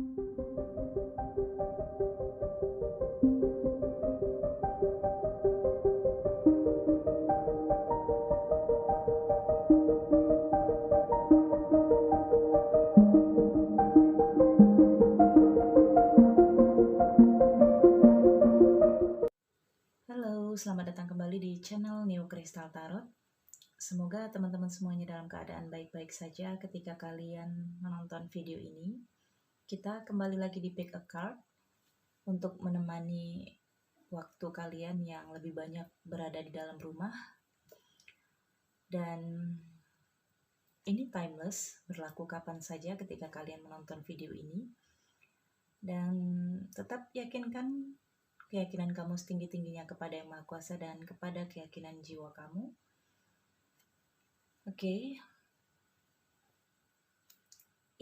Halo, selamat datang kembali di channel Neo Crystal Tarot. Semoga teman-teman semuanya dalam keadaan baik-baik saja ketika kalian menonton video ini. Kita kembali lagi di Pick a Card untuk menemani waktu kalian yang lebih banyak berada di dalam rumah. Dan ini timeless, berlaku kapan saja ketika kalian menonton video ini. Dan tetap yakinkan keyakinan kamu setinggi-tingginya kepada Yang Maha Kuasa dan kepada keyakinan jiwa kamu. Oke.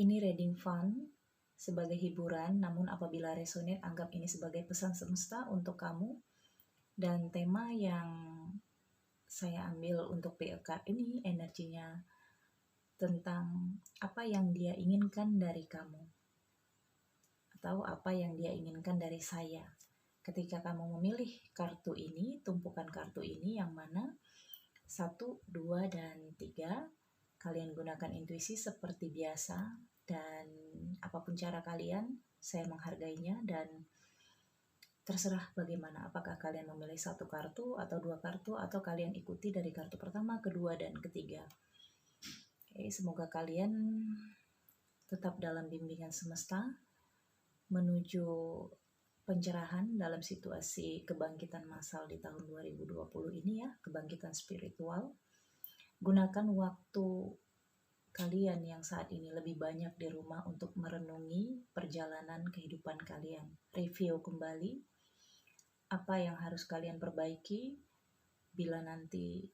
Ini reading fun sebagai hiburan, namun apabila resonate, anggap ini sebagai pesan semesta untuk kamu. Dan tema yang saya ambil untuk PL card ini energinya tentang apa yang dia inginkan dari kamu. Atau apa yang dia inginkan dari saya. Ketika kamu memilih kartu ini, tumpukan kartu ini yang mana 1, 2, dan 3, kalian gunakan intuisi seperti biasa dan apapun cara kalian, saya menghargainya dan terserah bagaimana. Apakah kalian memilih 1 kartu atau 2 kartu atau kalian ikuti dari kartu pertama, kedua, dan ketiga. Oke, semoga kalian tetap dalam bimbingan semesta menuju pencerahan dalam situasi kebangkitan massal di tahun 2020 ini ya, kebangkitan spiritual. Gunakan waktu kalian yang saat ini lebih banyak di rumah untuk merenungi perjalanan kehidupan kalian. Review kembali apa yang harus kalian perbaiki bila nanti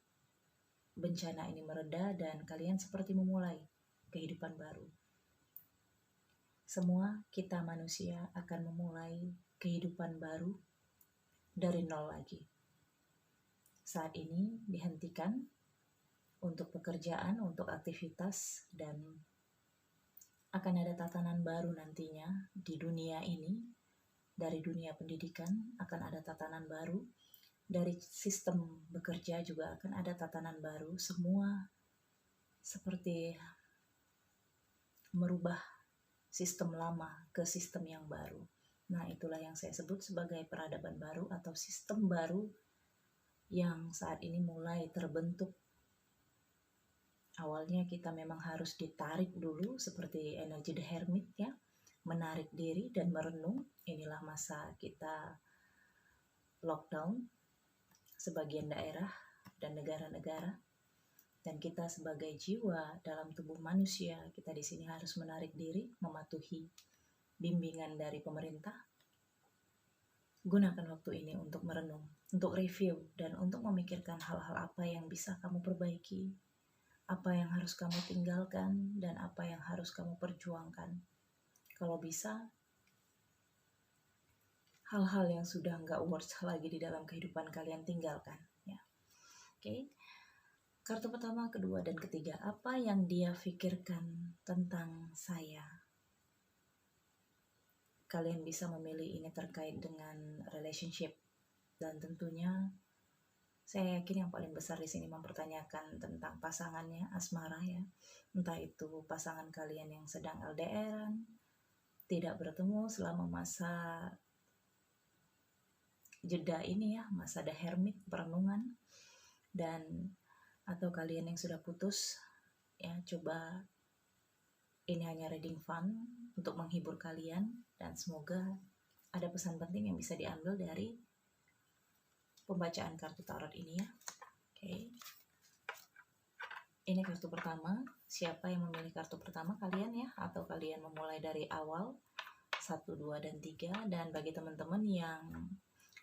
bencana ini mereda dan kalian seperti memulai kehidupan baru. Semua kita manusia akan memulai kehidupan baru dari nol lagi. Saat ini dihentikan untuk pekerjaan, untuk aktivitas, dan akan ada tatanan baru nantinya di dunia ini. Dari dunia pendidikan akan ada tatanan baru, dari sistem bekerja juga akan ada tatanan baru. Semua seperti merubah sistem lama ke sistem yang baru. Nah, itulah yang saya sebut sebagai peradaban baru atau sistem baru yang saat ini mulai terbentuk. Awalnya kita memang harus ditarik dulu seperti energi The Hermit ya, menarik diri dan merenung. Inilah masa kita lockdown sebagian daerah dan negara-negara. Dan kita sebagai jiwa dalam tubuh manusia, kita di sini harus menarik diri, mematuhi bimbingan dari pemerintah. Gunakan waktu ini untuk merenung, untuk review, dan untuk memikirkan hal-hal apa yang bisa kamu perbaiki, apa yang harus kamu tinggalkan, dan apa yang harus kamu perjuangkan. Kalau bisa, hal-hal yang sudah nggak worth lagi di dalam kehidupan kalian tinggalkan. Ya. Oke. Kartu pertama, kedua, dan ketiga. Apa yang dia pikirkan tentang saya? Kalian bisa memilih ini terkait dengan relationship. Dan tentunya saya yakin yang paling besar di sini mempertanyakan tentang pasangannya, asmara ya. Entah itu pasangan kalian yang sedang LDR, tidak bertemu selama masa jeda ini ya, masa The Hermit, perenungan, dan atau kalian yang sudah putus ya, coba ini hanya reading fun untuk menghibur kalian dan semoga ada pesan penting yang bisa diambil dari pembacaan kartu tarot ini ya. Oke. Ini kartu pertama. Siapa yang memilih kartu pertama, kalian ya, atau kalian memulai dari awal 1, 2, dan 3. Dan bagi teman-teman yang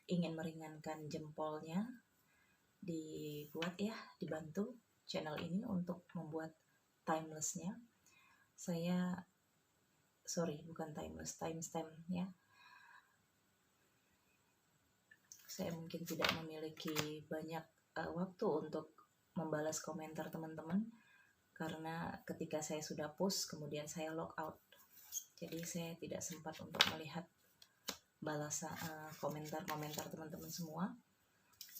ingin meringankan jempolnya, dibuat ya, dibantu channel ini untuk membuat timelessnya. Bukan timeless, timestamp ya. Saya mungkin tidak memiliki banyak waktu untuk membalas komentar teman-teman karena ketika saya sudah post kemudian saya log out. Jadi saya tidak sempat untuk melihat balasan komentar-komentar teman-teman semua.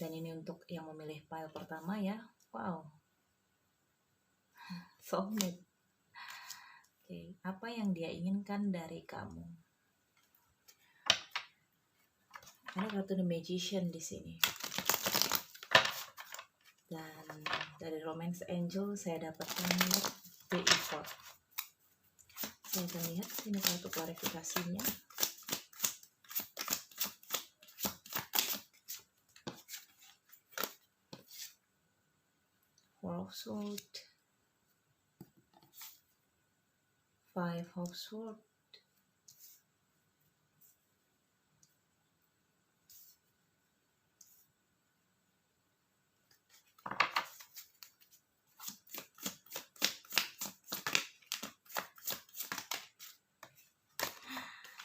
Dan ini untuk yang memilih pile pertama ya. Wow, soulmate. Oke, apa yang dia inginkan dari kamu? Ada kartu The Magician di sini. Dan dari Romance Angel saya dapatkan The Effort. Saya akan lihat sini kartu klarifikasinya. Four of Swords, Five of Swords,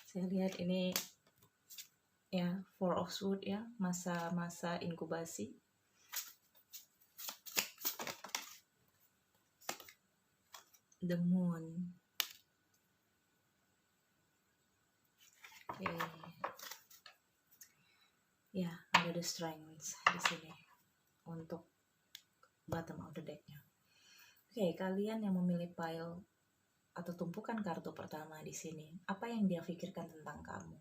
saya lihat ini ya Four of Swords ya, masa-masa inkubasi. The Moon. Oke. Ya, ada The Strength di sini untuk bottom of the deck-nya. Oke, kalian yang memilih pile atau tumpukan kartu pertama di sini, apa yang dia pikirkan tentang kamu?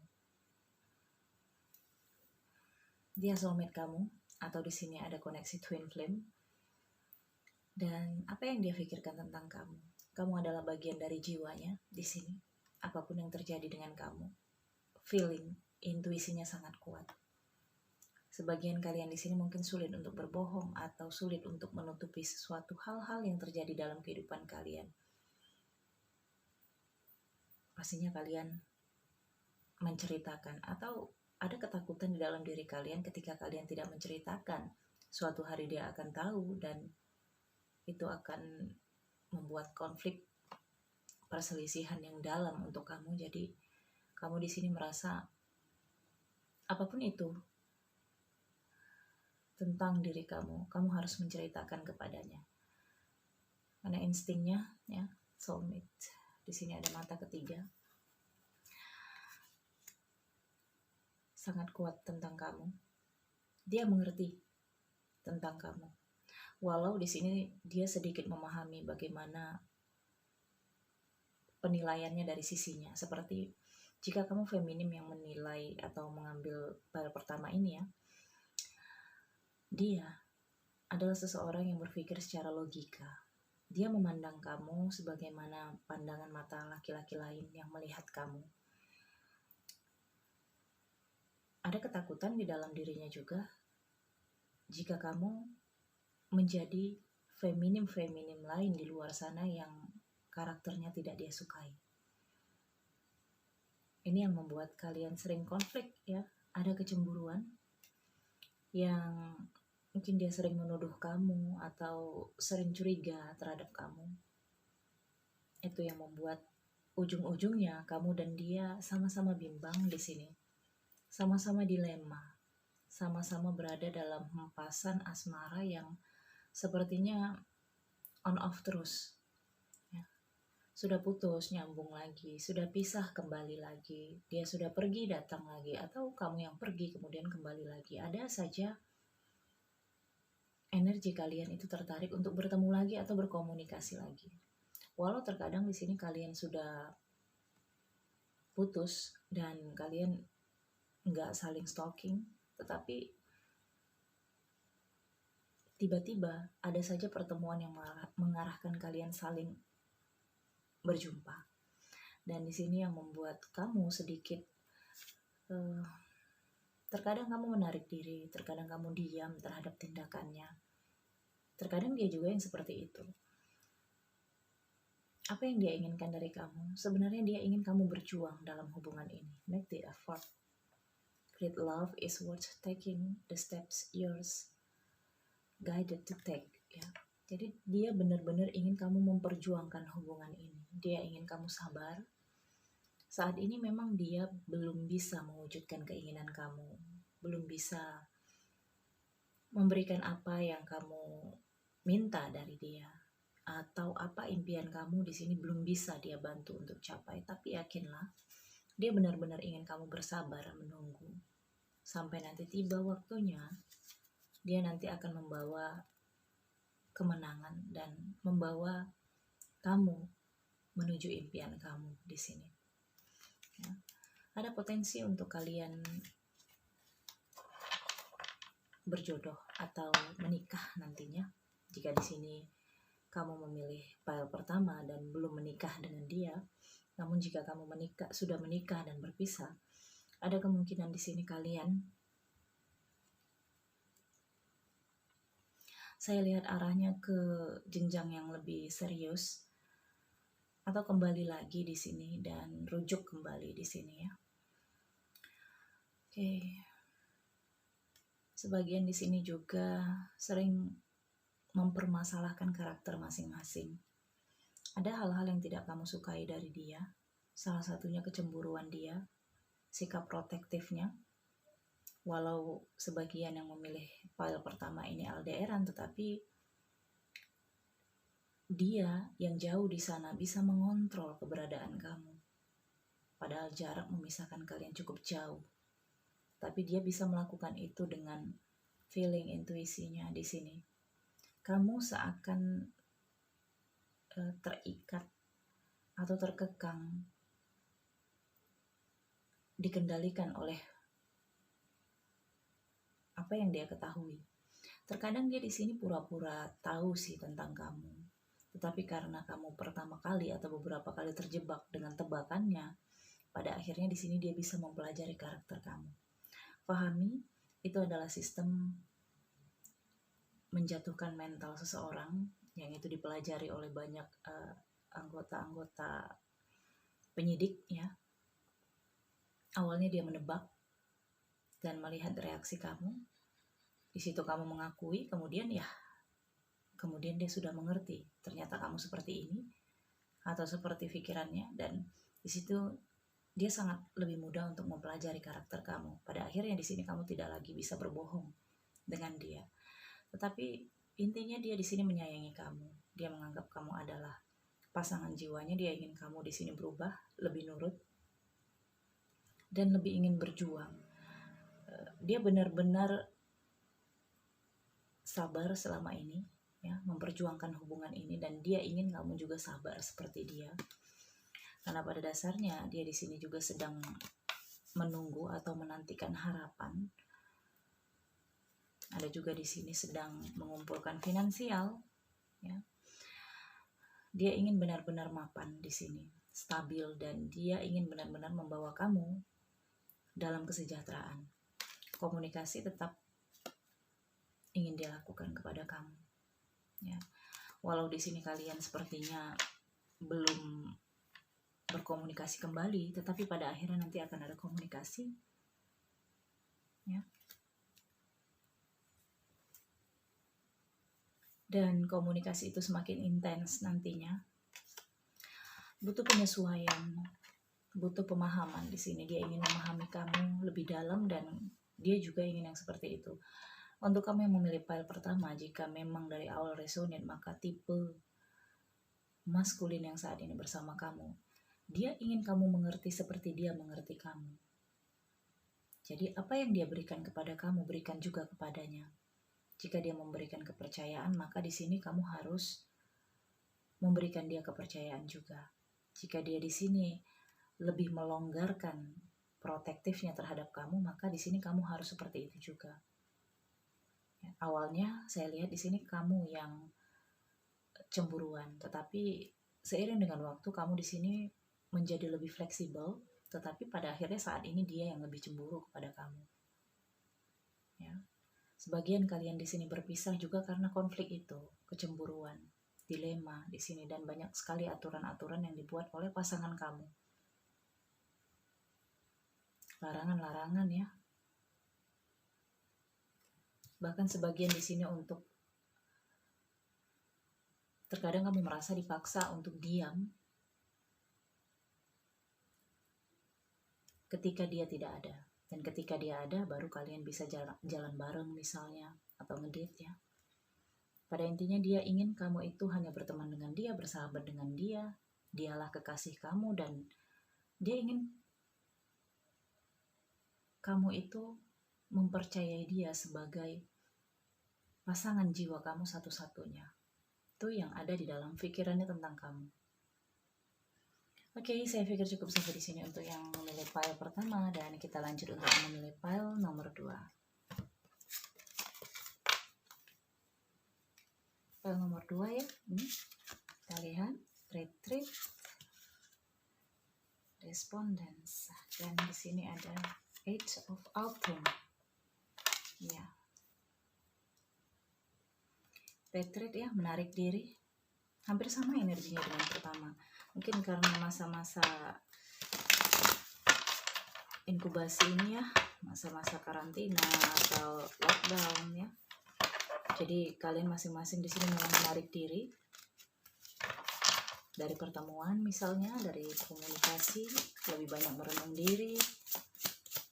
Dia soulmate kamu, atau di sini ada koneksi twin flame. Dan apa yang dia pikirkan tentang kamu? Kamu adalah bagian dari jiwanya di sini. Apapun yang terjadi dengan kamu, feeling, intuisinya sangat kuat. Sebagian kalian di sini mungkin sulit untuk berbohong atau sulit untuk menutupi sesuatu hal-hal yang terjadi dalam kehidupan kalian. Pastinya kalian menceritakan atau ada ketakutan di dalam diri kalian ketika kalian tidak menceritakan. Suatu hari dia akan tahu dan itu akan membuat konflik perselisihan yang dalam untuk kamu. Jadi kamu di sini merasa apapun itu tentang diri kamu harus menceritakan kepadanya. Karena instingnya ya, soulmate. Di sini ada mata ketiga. Sangat kuat tentang kamu. Dia mengerti tentang kamu. Walau di sini dia sedikit memahami bagaimana penilaiannya dari sisinya. Seperti jika kamu feminim yang menilai atau mengambil pile pertama ini ya, dia adalah seseorang yang berpikir secara logika. Dia memandang kamu sebagaimana pandangan mata laki-laki lain yang melihat kamu. Ada ketakutan di dalam dirinya juga jika kamu menjadi feminim-feminim lain di luar sana yang karakternya tidak dia sukai. Ini yang membuat kalian sering konflik ya. Ada kecemburuan yang mungkin dia sering menuduh kamu atau sering curiga terhadap kamu. Itu yang membuat ujung-ujungnya kamu dan dia sama-sama bimbang di sini. Sama-sama dilema. Sama-sama berada dalam hempasan asmara yang sepertinya on off terus. Ya. Sudah putus, nyambung lagi. Sudah pisah, kembali lagi. Dia sudah pergi, datang lagi. Atau kamu yang pergi, kemudian kembali lagi. Ada saja energi kalian itu tertarik untuk bertemu lagi atau berkomunikasi lagi. Walau terkadang di sini kalian sudah putus dan kalian nggak saling stalking, tetapi tiba-tiba ada saja pertemuan yang mengarahkan kalian saling berjumpa. Dan di sini yang membuat kamu sedikit terkadang kamu menarik diri, terkadang kamu diam terhadap tindakannya. Terkadang dia juga yang seperti itu. Apa yang dia inginkan dari kamu? Sebenarnya dia ingin kamu berjuang dalam hubungan ini. Make the effort. Great love is worth taking the steps yours guided to take. Ya. Jadi dia benar-benar ingin kamu memperjuangkan hubungan ini. Dia ingin kamu sabar. Saat ini memang dia belum bisa mewujudkan keinginan kamu. Belum bisa memberikan apa yang kamu minta dari dia. atau apa impian kamu di sini belum bisa dia bantu untuk capai, tapi yakinlah dia benar-benar ingin kamu bersabar menunggu sampai nanti tiba waktunya. Dia nanti akan membawa kemenangan dan membawa kamu menuju impian kamu di sini. Ya. Ada potensi untuk kalian berjodoh atau menikah nantinya. Jika di sini kamu memilih pile pertama dan belum menikah dengan dia, namun jika kamu sudah menikah dan berpisah, ada kemungkinan di sini saya lihat arahnya ke jenjang yang lebih serius atau kembali lagi di sini dan rujuk kembali di sini ya. Oke. Sebagian di sini juga sering mempermasalahkan karakter masing-masing. Ada hal-hal yang tidak kamu sukai dari dia, salah satunya kecemburuan dia, sikap protektifnya. Walau sebagian yang memilih pile pertama ini LDRan, tetapi dia yang jauh di sana bisa mengontrol keberadaan kamu. Padahal jarak memisahkan kalian cukup jauh. Tapi dia bisa melakukan itu dengan feeling intuisinya di sini. Kamu seakan terikat atau terkekang, dikendalikan oleh apa yang dia ketahui. Terkadang dia di sini pura-pura tahu sih tentang kamu, tetapi karena kamu pertama kali atau beberapa kali terjebak dengan tebakannya, pada akhirnya di sini dia bisa mempelajari karakter kamu. Pahami, itu adalah sistem menjatuhkan mental seseorang yang itu dipelajari oleh banyak anggota-anggota penyidik ya. Awalnya dia menebak dan melihat reaksi kamu. Di situ kamu mengakui, kemudian dia sudah mengerti. Ternyata kamu seperti ini atau seperti pikirannya, dan di situ dia sangat lebih mudah untuk mempelajari karakter kamu. Pada akhirnya di sini kamu tidak lagi bisa berbohong dengan dia. Tetapi intinya dia di sini menyayangi kamu. Dia menganggap kamu adalah pasangan jiwanya. Dia ingin kamu di sini berubah, lebih nurut, dan lebih ingin berjuang. Dia benar-benar sabar selama ini, ya, memperjuangkan hubungan ini, dan dia ingin kamu juga sabar seperti dia. Karena pada dasarnya dia di sini juga sedang menunggu atau menantikan harapan. Ada juga di sini sedang mengumpulkan finansial, ya. Dia ingin benar-benar mapan di sini, stabil, dan dia ingin benar-benar membawa kamu dalam kesejahteraan. Komunikasi tetap ingin dia lakukan kepada kamu, ya. Walau di sini kalian sepertinya belum berkomunikasi kembali, tetapi pada akhirnya nanti akan ada komunikasi, ya. Dan komunikasi itu semakin intens nantinya. Butuh penyesuaian, butuh pemahaman di sini. Dia ingin memahami kamu lebih dalam dan dia juga ingin yang seperti itu. Untuk kamu yang memilih pile pertama, jika memang dari awal resonate, maka tipe maskulin yang saat ini bersama kamu, dia ingin kamu mengerti seperti dia mengerti kamu. Jadi apa yang dia berikan kepada kamu, berikan juga kepadanya. Jika dia memberikan kepercayaan, maka di sini kamu harus memberikan dia kepercayaan juga. Jika dia di sini lebih melonggarkan protektifnya terhadap kamu, maka di sini kamu harus seperti itu juga. Ya, awalnya saya lihat di sini kamu yang cemburuan, tetapi seiring dengan waktu kamu di sini menjadi lebih fleksibel, tetapi pada akhirnya saat ini dia yang lebih cemburu kepada kamu. Ya. Sebagian kalian di sini berpisah juga karena konflik itu, kecemburuan, dilema di sini, dan banyak sekali aturan-aturan yang dibuat oleh pasangan kamu. Larangan-larangan ya. Bahkan sebagian di sini untuk terkadang kamu merasa dipaksa untuk diam ketika dia tidak ada. Dan ketika dia ada, baru kalian bisa jalan bareng misalnya, atau ngedate ya. Pada intinya dia ingin kamu itu hanya berteman dengan dia, bersahabat dengan dia, dialah kekasih kamu, dan dia ingin kamu itu mempercayai dia sebagai pasangan jiwa kamu satu-satunya. Itu yang ada di dalam pikirannya tentang kamu. Oke, saya pikir cukup sampai di sini untuk yang memilih file pertama, dan kita lanjut untuk memilih file nomor 2. File nomor 2 ya. Ini kita lihat retreat respondents, dan di sini ada Age of Autumn. Ya. Retreat ya, menarik diri. Hampir sama energinya dengan pertama. Mungkin karena masa-masa inkubasi ini ya, masa-masa karantina atau lockdown ya. Jadi kalian masing-masing di sini memang menarik diri dari pertemuan, misalnya dari komunikasi, lebih banyak merenung diri,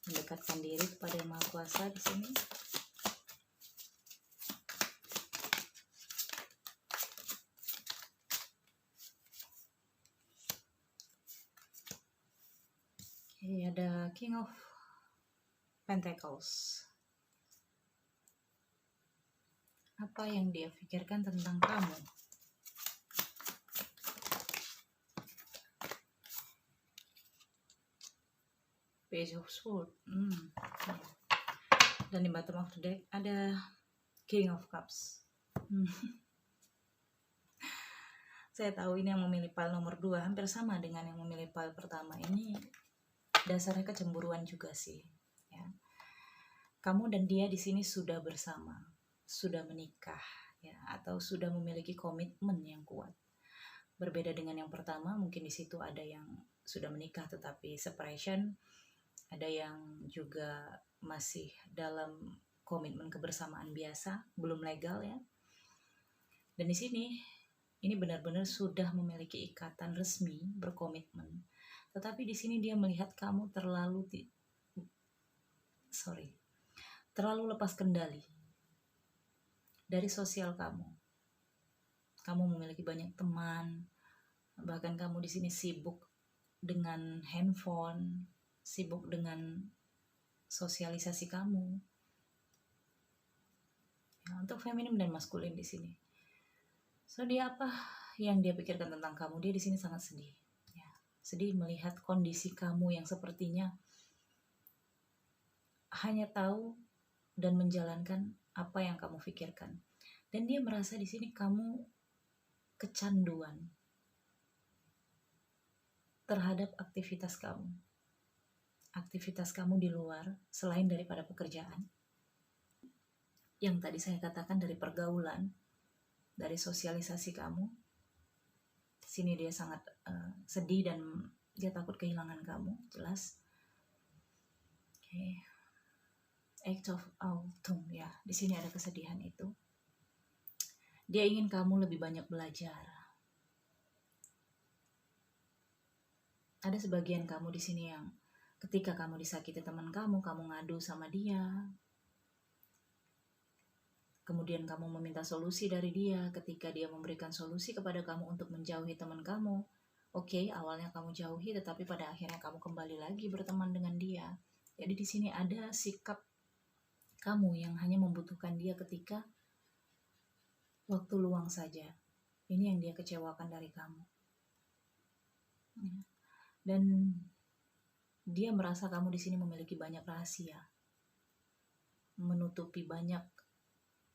mendekatkan diri kepada Yang Maha Kuasa di sini. Oke, ada King of Pentacles. Apa yang dia pikirkan tentang kamu? Page of Swords. Dan di bottom of the deck ada King of Cups. Saya tahu ini yang memilih pile nomor 2 hampir sama dengan yang memilih pile pertama. Ini dasarnya kecemburuan juga sih. Ya. Kamu dan dia di sini sudah bersama, sudah menikah, ya, atau sudah memiliki komitmen yang kuat. Berbeda dengan yang pertama, mungkin di situ ada yang sudah menikah tetapi separation, ada yang juga masih dalam komitmen kebersamaan biasa, belum legal ya. Dan di sini ini benar-benar sudah memiliki ikatan resmi, berkomitmen. Tetapi di sini dia melihat kamu terlalu lepas kendali dari sosial kamu. Kamu memiliki banyak teman, bahkan kamu di sini sibuk dengan handphone, sibuk dengan sosialisasi kamu. Ya, untuk feminim dan maskulin di sini. So dia apa yang dia pikirkan tentang kamu? Dia di sini sangat sedih. Ya, sedih melihat kondisi kamu yang sepertinya hanya tahu dan menjalankan apa yang kamu pikirkan. Dan dia merasa di sini kamu kecanduan terhadap aktivitas kamu. Aktivitas kamu di luar selain daripada pekerjaan. Yang tadi saya katakan dari pergaulan, dari sosialisasi kamu. Di sini dia sangat sedih dan dia takut kehilangan kamu, jelas. Oke. Age of Autumn ya, di sini ada kesedihan itu. Dia ingin kamu lebih banyak belajar. Ada sebagian kamu di sini yang ketika kamu disakiti teman kamu ngadu sama dia. Kemudian kamu meminta solusi dari dia. Ketika dia memberikan solusi kepada kamu untuk menjauhi teman kamu, oke, awalnya kamu jauhi, tetapi pada akhirnya kamu kembali lagi berteman dengan dia. Jadi di sini ada sikap kamu yang hanya membutuhkan dia ketika waktu luang saja. Ini yang dia kecewakan dari kamu. Dan dia merasa kamu di sini memiliki banyak rahasia, menutupi banyak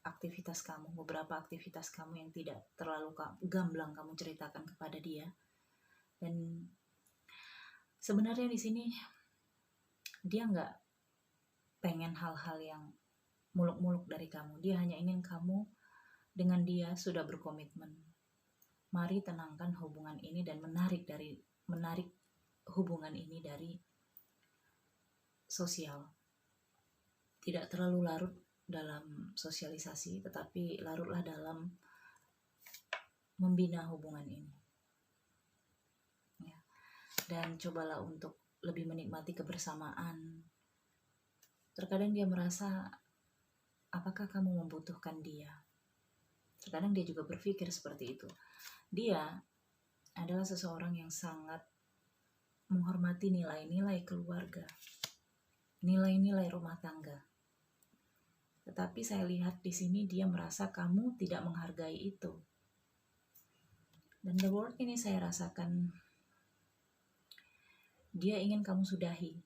aktivitas kamu, beberapa aktivitas kamu yang tidak terlalu gamblang kamu ceritakan kepada dia. Dan sebenarnya di sini dia nggak pengen hal-hal yang muluk-muluk dari kamu. Dia hanya ingin kamu dengan dia sudah berkomitmen. Mari tenangkan hubungan ini dan menarik hubungan ini dari sosial. Tidak terlalu larut dalam sosialisasi, tetapi larutlah dalam membina hubungan ini. Ya. Dan cobalah untuk lebih menikmati kebersamaan. Terkadang dia merasa, apakah kamu membutuhkan dia? Terkadang dia juga berpikir seperti itu. Dia adalah seseorang yang sangat menghormati nilai-nilai keluarga, nilai-nilai rumah tangga. Tetapi saya lihat di sini dia merasa kamu tidak menghargai itu. Dan the word ini saya rasakan dia ingin kamu sudahi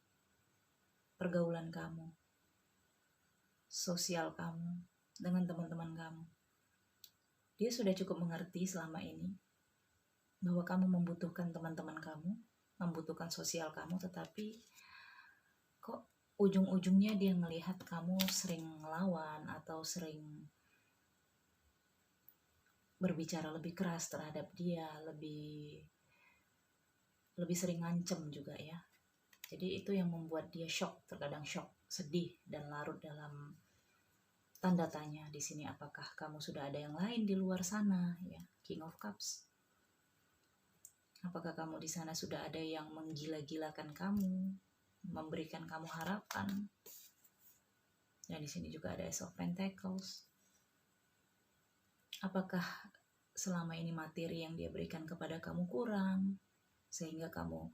pergaulan kamu, sosial kamu dengan teman-teman kamu. Dia sudah cukup mengerti selama ini bahwa kamu membutuhkan teman-teman kamu, membutuhkan sosial kamu, tetapi kok ujung-ujungnya dia melihat kamu sering ngelawan atau sering berbicara lebih keras terhadap dia, lebih sering ngancem juga ya. Jadi itu yang membuat dia shock, terkadang shock, sedih, dan larut dalam tanda tanya di sini, apakah kamu sudah ada yang lain di luar sana ya, King of Cups. Apakah kamu di sana sudah ada yang menggila-gilakan kamu, memberikan kamu harapan. Dan di sini juga ada Ace of Pentacles. Apakah selama ini materi yang dia berikan kepada kamu kurang, sehingga kamu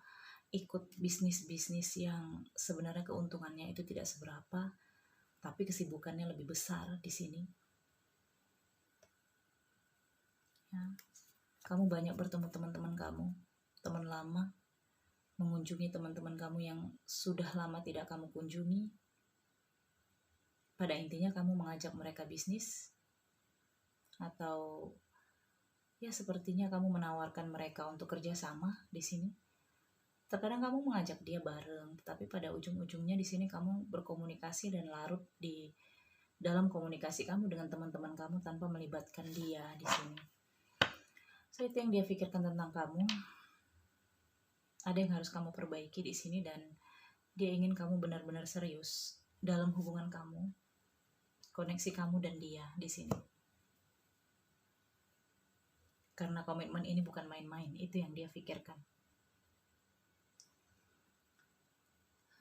ikut bisnis-bisnis yang sebenarnya keuntungannya itu tidak seberapa, tapi kesibukannya lebih besar di sini. Ya. Kamu banyak bertemu teman-teman kamu, teman lama, mengunjungi teman-teman kamu yang sudah lama tidak kamu kunjungi. Pada intinya kamu mengajak mereka bisnis, atau ya sepertinya kamu menawarkan mereka untuk kerjasama di sini. Terkadang kamu mengajak dia bareng, tetapi pada ujung-ujungnya di sini kamu berkomunikasi dan larut di dalam komunikasi kamu dengan teman-teman kamu tanpa melibatkan dia di sini. So itu yang dia pikirkan tentang kamu. Ada yang harus kamu perbaiki di sini, dan dia ingin kamu benar-benar serius dalam hubungan kamu, koneksi kamu dan dia di sini. Karena komitmen ini bukan main-main, itu yang dia pikirkan.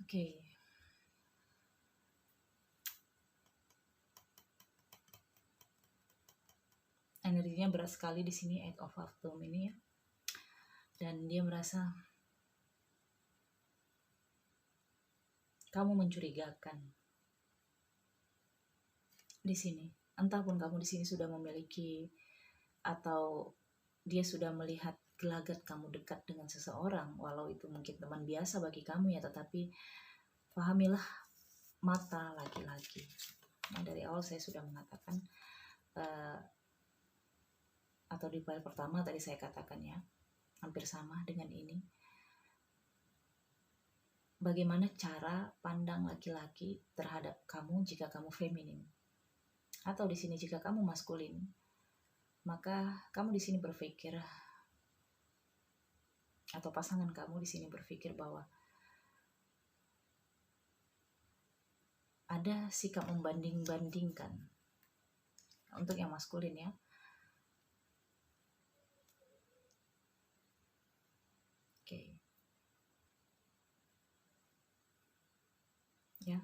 Oke. Energinya berat sekali di sini, Eight of Fathom ini ya. Dan dia merasa kamu mencurigakan di sini. Entah pun kamu di sini sudah memiliki atau dia sudah melihat gelagat kamu dekat dengan seseorang, walau itu mungkin teman biasa bagi kamu ya, tetapi pahamilah mata laki-laki. Nah, dari awal saya sudah mengatakan atau di file pertama tadi saya katakan ya, hampir sama dengan ini. Bagaimana cara pandang laki-laki terhadap kamu jika kamu feminin, atau di sini jika kamu maskulin, maka kamu di sini berpikir, atau pasangan kamu di sini berpikir bahwa ada sikap membanding-bandingkan untuk yang maskulin ya. Oke. Ya,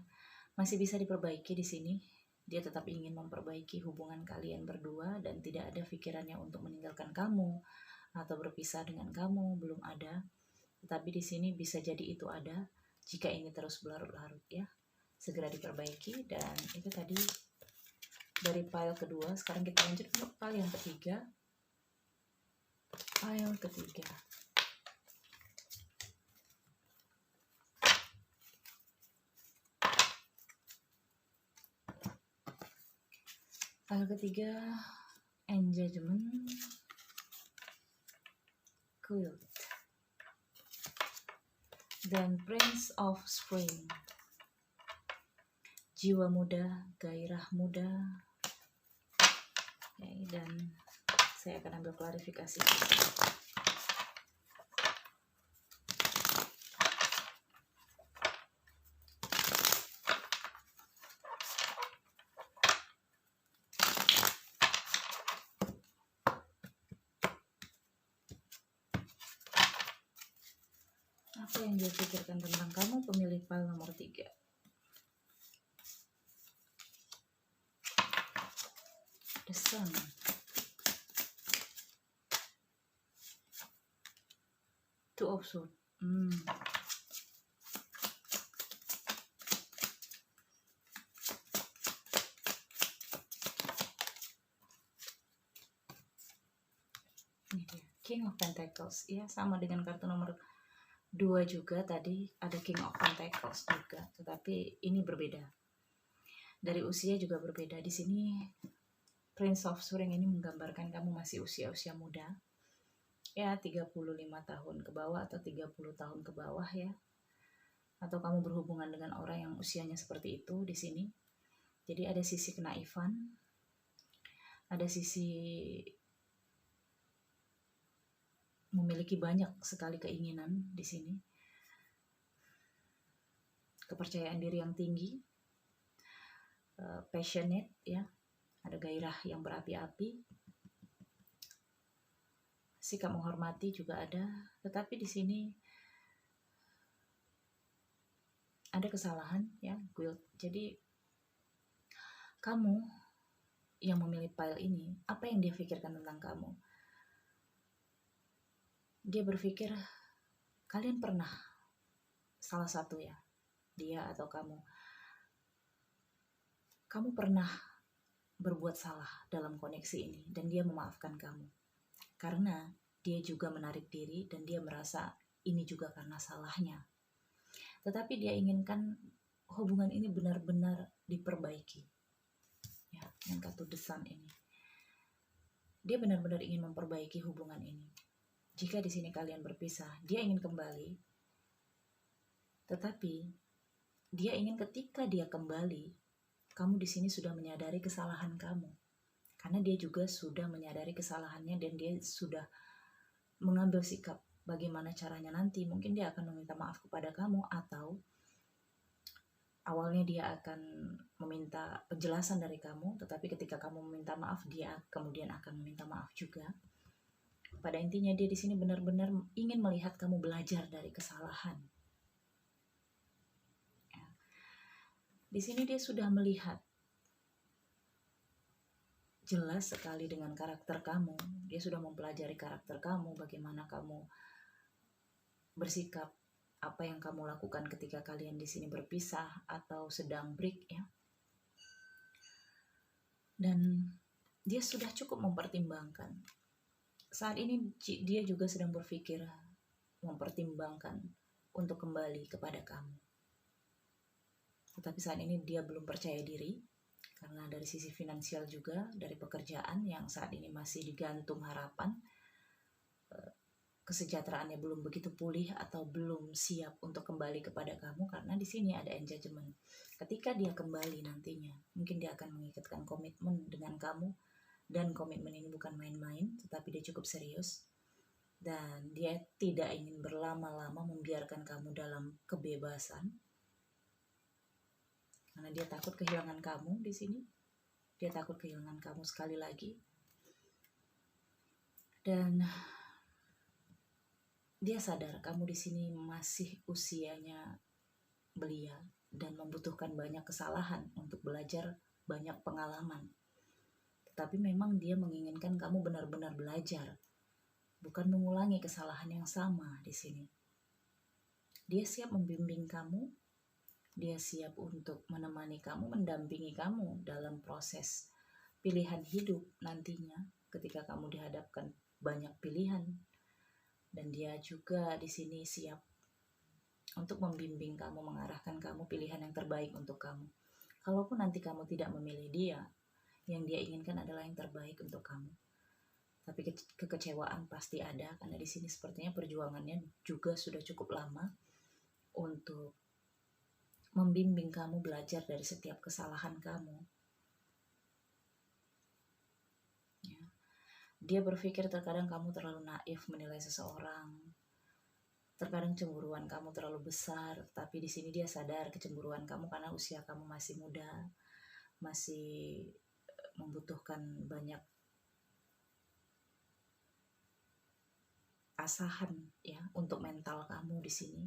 masih bisa diperbaiki di sini. Dia tetap ingin memperbaiki hubungan kalian berdua dan tidak ada pikirannya untuk meninggalkan kamu atau berpisah dengan kamu, belum ada. Tetapi di sini bisa jadi itu ada jika ini terus berlarut-larut ya. Segera diperbaiki. Dan itu tadi dari pile kedua. Sekarang kita lanjut untuk pile yang ketiga. Pile ketiga. Pile ketiga, Engagement, Quilt, dan Prince of Spring. Jiwa muda, gairah muda. Oke, dan saya akan ambil klarifikasi. Apa yang dia pikirkan tentang kamu, pemilik file nomor 3? The Sun, Usut. Ini dia, King of Pentacles. Ya, sama dengan kartu nomor 2 juga tadi ada King of Pentacles juga, tetapi ini berbeda. Dari usia juga berbeda. Di sini Prince of Sword ini menggambarkan kamu masih usia-usia muda. Ya, 35 tahun ke bawah atau 30 tahun ke bawah ya. Atau kamu berhubungan dengan orang yang usianya seperti itu di sini. Jadi ada sisi kenaifan, ada sisi memiliki banyak sekali keinginan di sini. Kepercayaan diri yang tinggi, passionate ya, ada gairah yang berapi-api, sikap menghormati juga ada, tetapi di sini ada kesalahan ya, guilt. Jadi kamu yang memilih pile ini, apa yang dia pikirkan tentang kamu? Dia berpikir kalian pernah, salah satu ya, dia atau kamu pernah berbuat salah dalam koneksi ini dan dia memaafkan kamu. Karena dia juga menarik diri dan dia merasa ini juga karena salahnya. Tetapi dia inginkan hubungan ini benar-benar diperbaiki. Ya, yang kartu The Sun ini. Dia benar-benar ingin memperbaiki hubungan ini. Jika di sini kalian berpisah, dia ingin kembali. Tetapi dia ingin ketika dia kembali, kamu di sini sudah menyadari kesalahan kamu. Karena dia juga sudah menyadari kesalahannya dan dia sudah mengambil sikap bagaimana caranya nanti. Mungkin dia akan meminta maaf kepada kamu atau awalnya dia akan meminta penjelasan dari kamu, tetapi ketika kamu meminta maaf, dia kemudian akan meminta maaf juga. Pada intinya dia di sini benar-benar ingin melihat kamu belajar dari kesalahan. Ya. Di sini dia sudah melihat jelas sekali dengan karakter kamu. Dia sudah mempelajari karakter kamu, bagaimana kamu bersikap, apa yang kamu lakukan ketika kalian di sini berpisah atau sedang break ya. Dan dia sudah cukup mempertimbangkan. Saat ini dia juga sedang berpikir mempertimbangkan untuk kembali kepada kamu. Tetapi saat ini dia belum percaya diri karena dari sisi finansial juga, dari pekerjaan yang saat ini masih digantung harapan, kesejahteraannya belum begitu pulih atau belum siap untuk kembali kepada kamu karena di sini ada engagement. Ketika dia kembali nantinya, mungkin dia akan mengikatkan komitmen dengan kamu dan komitmen ini bukan main-main, tetapi dia cukup serius dan dia tidak ingin berlama-lama membiarkan kamu dalam kebebasan karena dia takut kehilangan kamu di sini. Dia takut kehilangan kamu sekali lagi. Dan dia sadar kamu di sini masih usianya belia dan membutuhkan banyak kesalahan untuk belajar banyak pengalaman. Tetapi memang dia menginginkan kamu benar-benar belajar, bukan mengulangi kesalahan yang sama di sini. Dia siap membimbing kamu, dia siap untuk menemani kamu, mendampingi kamu dalam proses pilihan hidup nantinya ketika kamu dihadapkan banyak pilihan. Dan dia juga di sini siap untuk membimbing kamu, mengarahkan kamu pilihan yang terbaik untuk kamu. Kalaupun nanti kamu tidak memilih dia, yang dia inginkan adalah yang terbaik untuk kamu. Tapi kekecewaan pasti ada karena di sini sepertinya perjuangannya juga sudah cukup lama untuk membimbing kamu belajar dari setiap kesalahan kamu. Ya. Dia berpikir terkadang kamu terlalu naif menilai seseorang. Terkadang cemburuan kamu terlalu besar, tapi di sini dia sadar kecemburuan kamu karena usia kamu masih muda, masih membutuhkan banyak asahan ya untuk mental kamu di sini.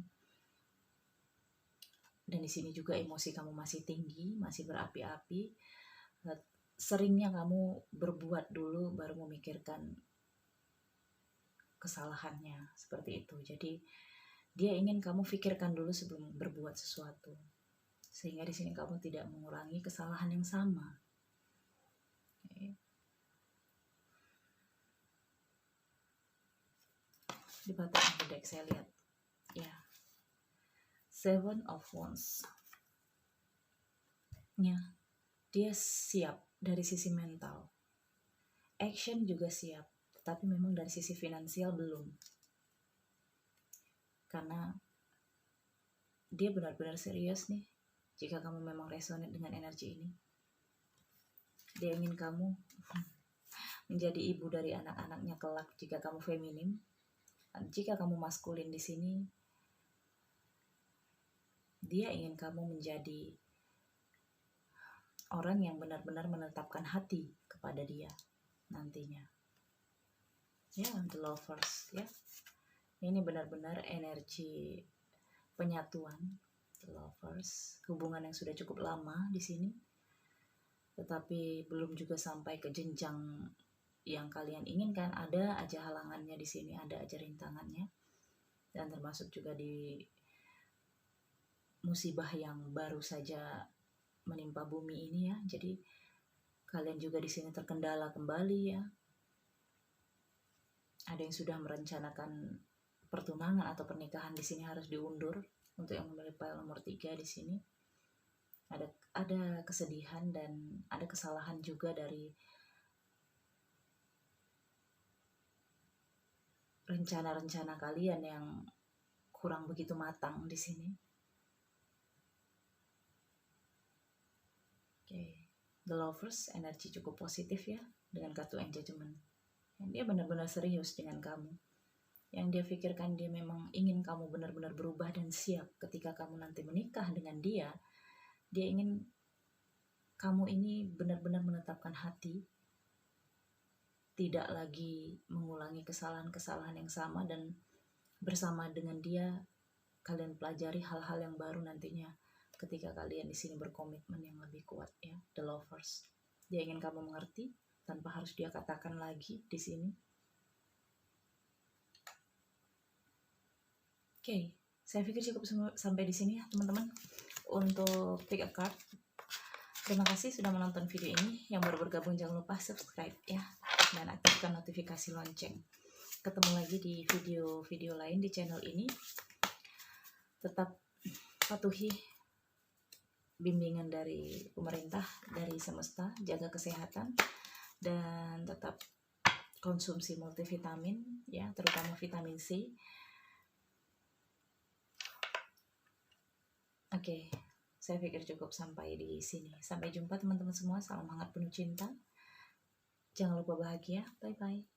Dan di sini juga emosi kamu masih tinggi, masih berapi-api. Seringnya kamu berbuat dulu baru memikirkan kesalahannya, seperti itu. Jadi Dia ingin kamu pikirkan dulu sebelum berbuat sesuatu, sehingga di sini kamu tidak mengulangi kesalahan yang sama. Okay. Di bottom of the deck saya lihat, ya, Seven of Wands. Ya, dia siap dari sisi mental, action juga siap, tapi memang dari sisi finansial belum. Karena dia benar-benar serius nih. Jika kamu memang resonate dengan energi ini, dia ingin kamu menjadi ibu dari anak-anaknya kelak jika kamu feminim. Jika kamu maskulin di sini, dia ingin kamu menjadi orang yang benar-benar menetapkan hati kepada dia nantinya. Ya, the lovers, ya. Ini benar-benar energi penyatuan, the lovers, hubungan yang sudah cukup lama di sini, tetapi belum juga sampai ke jenjang yang kalian inginkan. Ada aja halangannya di sini, ada aja rintangannya, dan termasuk juga di musibah yang baru saja menimpa bumi ini ya. Jadi kalian juga di sini terkendala kembali ya. Ada yang sudah merencanakan pertunangan atau pernikahan di sini harus diundur. Untuk yang memilih pile nomor 3 di sini ada kesedihan dan ada kesalahan juga dari rencana-rencana kalian yang kurang begitu matang di sini. Oke, the lovers, energi cukup positif ya dengan kartu Judgment. Dia benar-benar serius dengan kamu. Yang dia pikirkan, dia memang ingin kamu benar-benar berubah dan siap ketika kamu nanti menikah dengan dia. Dia ingin kamu ini benar-benar menetapkan hati, tidak lagi mengulangi kesalahan-kesalahan yang sama, dan bersama dengan dia kalian pelajari hal-hal yang baru nantinya ketika kalian di sini berkomitmen yang lebih kuat ya, the lovers. Dia ingin kamu mengerti tanpa harus dia katakan lagi di sini. Oke, saya pikir cukup sampai di sini ya teman-teman untuk pick a card. Terima kasih sudah menonton video ini. Yang baru bergabung jangan lupa subscribe ya, dan aktifkan notifikasi lonceng. Ketemu lagi di video-video lain di channel ini. Tetap patuhi bimbingan dari pemerintah, dari semesta, jaga kesehatan, dan tetap konsumsi multivitamin ya, terutama vitamin C. Oke, saya pikir cukup sampai di sini. Sampai jumpa teman-teman semua. Salam hangat penuh cinta. Jangan lupa bahagia. Bye-bye.